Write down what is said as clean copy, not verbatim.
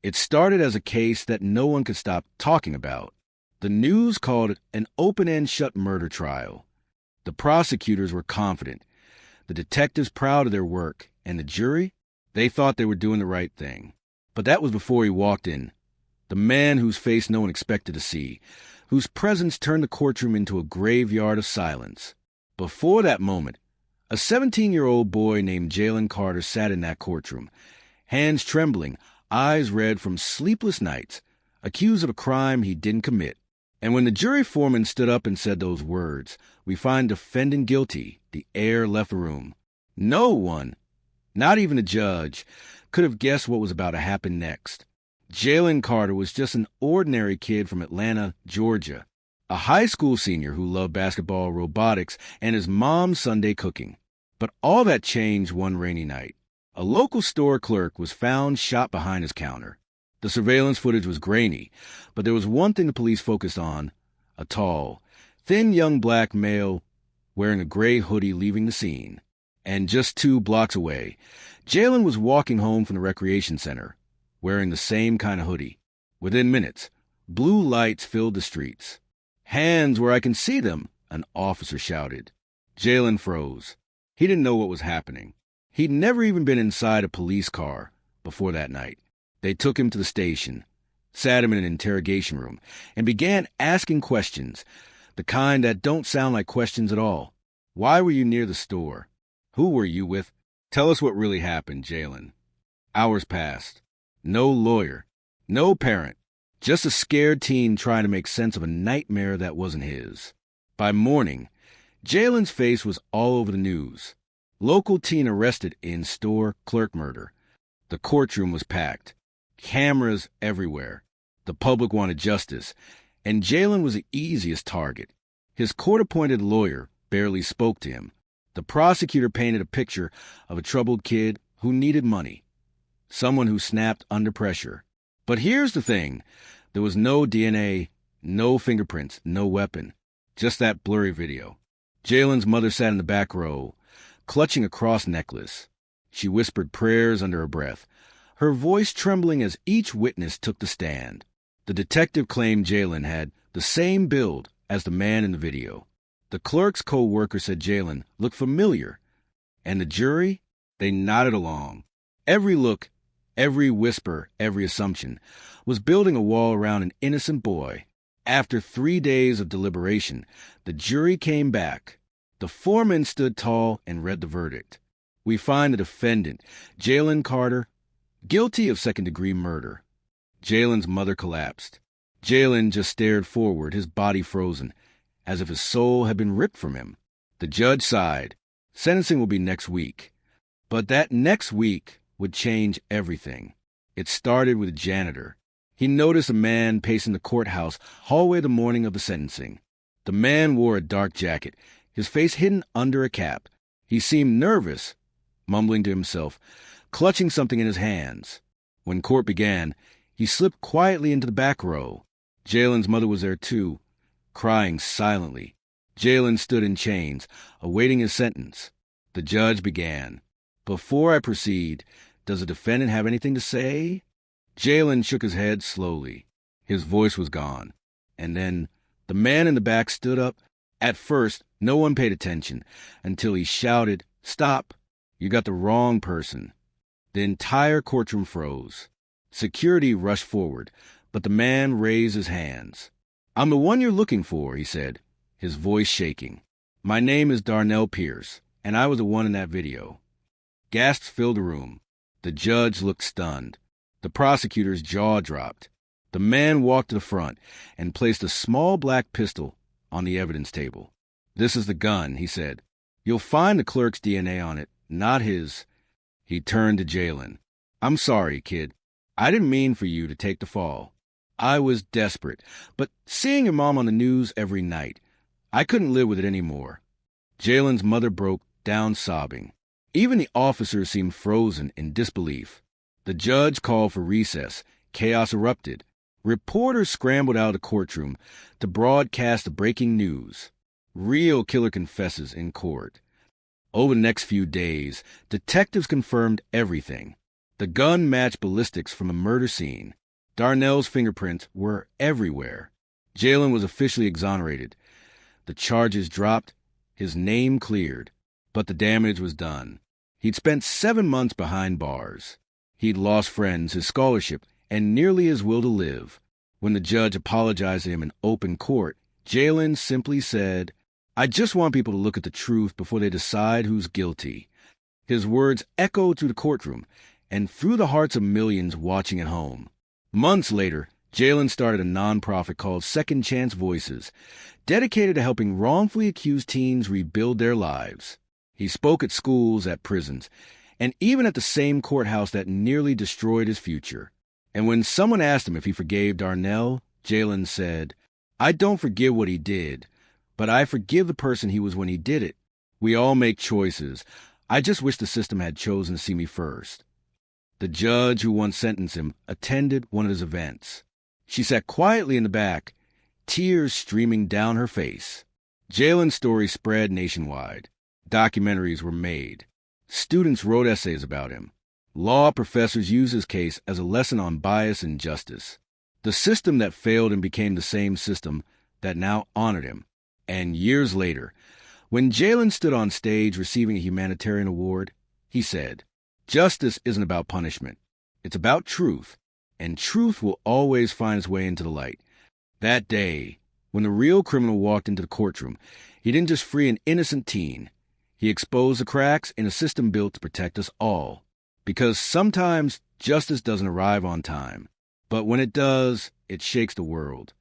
It started as a case that no one could stop talking about. The news called it an open-end shut murder trial. The prosecutors were confident, the detectives proud of their work, and the jury, they thought they were doing the right thing. But that was before he walked in. The man whose face no one expected to see, whose presence turned the courtroom into a graveyard of silence. Before that moment, a 17-year-old boy named Jalen Carter sat in that courtroom, hands trembling, eyes red from sleepless nights, accused of a crime he didn't commit. And when the jury foreman stood up and said those words, "We find defendant guilty," the air left the room. No one, not even the judge, could have guessed what was about to happen next. Jalen Carter was just an ordinary kid from Atlanta, Georgia, a high school senior who loved basketball, robotics, and his mom's Sunday cooking. But all that changed one rainy night. A local store clerk was found shot behind his counter. The surveillance footage was grainy, but there was one thing the police focused on: a tall, thin young black male wearing a gray hoodie leaving the scene. And just 2 blocks away, Jalen was walking home from the recreation center, wearing the same kind of hoodie. Within minutes, blue lights filled the streets. "Hands where I can see them," an officer shouted. Jalen froze. He didn't know what was happening. He'd never even been inside a police car before that night. They took him to the station, sat him in an interrogation room, and began asking questions, the kind that don't sound like questions at all. "Why were you near the store? Who were you with? Tell us what really happened, Jalen." Hours passed. No lawyer, no parent, just a scared teen trying to make sense of a nightmare that wasn't his. By morning, Jalen's face was all over the news. Local teen arrested in store clerk murder. The courtroom was packed. Cameras everywhere. The public wanted justice, and Jalen was the easiest target. His court-appointed lawyer barely spoke to him. The prosecutor painted a picture of a troubled kid who needed money, someone who snapped under pressure. But here's the thing. There was no DNA, no fingerprints, no weapon, just that blurry video. Jalen's mother sat in the back row, clutching a cross necklace. She whispered prayers under her breath, her voice trembling as each witness took the stand. The detective claimed Jalen had the same build as the man in the video. The clerk's co-worker said Jalen looked familiar, and the jury, they nodded along. Every look, every whisper, every assumption was building a wall around an innocent boy. After 3 days of deliberation, the jury came back. The foreman stood tall and read the verdict. "We find the defendant, Jalen Carter, guilty of second-degree murder." Jalen's mother collapsed. Jalen just stared forward, his body frozen, as if his soul had been ripped from him. The judge sighed. Sentencing will be next week. But that next week would change everything. It started with a janitor. He noticed a man pacing the courthouse hallway the morning of the sentencing. The man wore a dark jacket, his face hidden under a cap. He seemed nervous, mumbling to himself, clutching something in his hands. When court began, he slipped quietly into the back row. Jalen's mother was there too, crying silently. Jalen stood in chains, awaiting his sentence. The judge began. "Before I proceed, does the defendant have anything to say?" Jalen shook his head slowly. His voice was gone. And then the man in the back stood up. At first, no one paid attention until he shouted, "Stop! You got the wrong person." The entire courtroom froze. Security rushed forward, but the man raised his hands. "I'm the one you're looking for," he said, his voice shaking. "My name is Darnell Pierce, and I was the one in that video." Gasps filled the room. The judge looked stunned. The prosecutor's jaw dropped. The man walked to the front and placed a small black pistol on the evidence table. "This is the gun," he said. "You'll find the clerk's DNA on it, not his." He turned to Jalen. "I'm sorry, kid. I didn't mean for you to take the fall. I was desperate, but seeing your mom on the news every night, I couldn't live with it anymore." Jalen's mother broke down sobbing. Even the officers seemed frozen in disbelief. The judge called for recess. Chaos erupted. Reporters scrambled out of the courtroom to broadcast the breaking news. Real killer confesses in court. Over the next few days, detectives confirmed everything. The gun matched ballistics from a murder scene. Darnell's fingerprints were everywhere. Jalen was officially exonerated. The charges dropped, his name cleared, but the damage was done. He'd spent 7 months behind bars. He'd lost friends, his scholarship, and nearly his will to live. When the judge apologized to him in open court, Jalen simply said, "I just want people to look at the truth before they decide who's guilty." His words echoed through the courtroom and through the hearts of millions watching at home. Months later, Jalen started a nonprofit called Second Chance Voices, dedicated to helping wrongfully accused teens rebuild their lives. He spoke at schools, at prisons, and even at the same courthouse that nearly destroyed his future. And when someone asked him if he forgave Darnell, Jalen said, "I don't forgive what he did, but I forgive the person he was when he did it. We all make choices. I just wish the system had chosen to see me first." The judge who once sentenced him attended one of his events. She sat quietly in the back, tears streaming down her face. Jalen's story spread nationwide. Documentaries were made. Students wrote essays about him. Law professors used his case as a lesson on bias and justice. The system that failed him became the same system that now honored him. And years later, when Jalen stood on stage receiving a humanitarian award, he said, "Justice isn't about punishment. It's about truth, and truth will always find its way into the light." That day, when the real criminal walked into the courtroom, he didn't just free an innocent teen. He exposed the cracks in a system built to protect us all. Because sometimes justice doesn't arrive on time. But when it does, it shakes the world.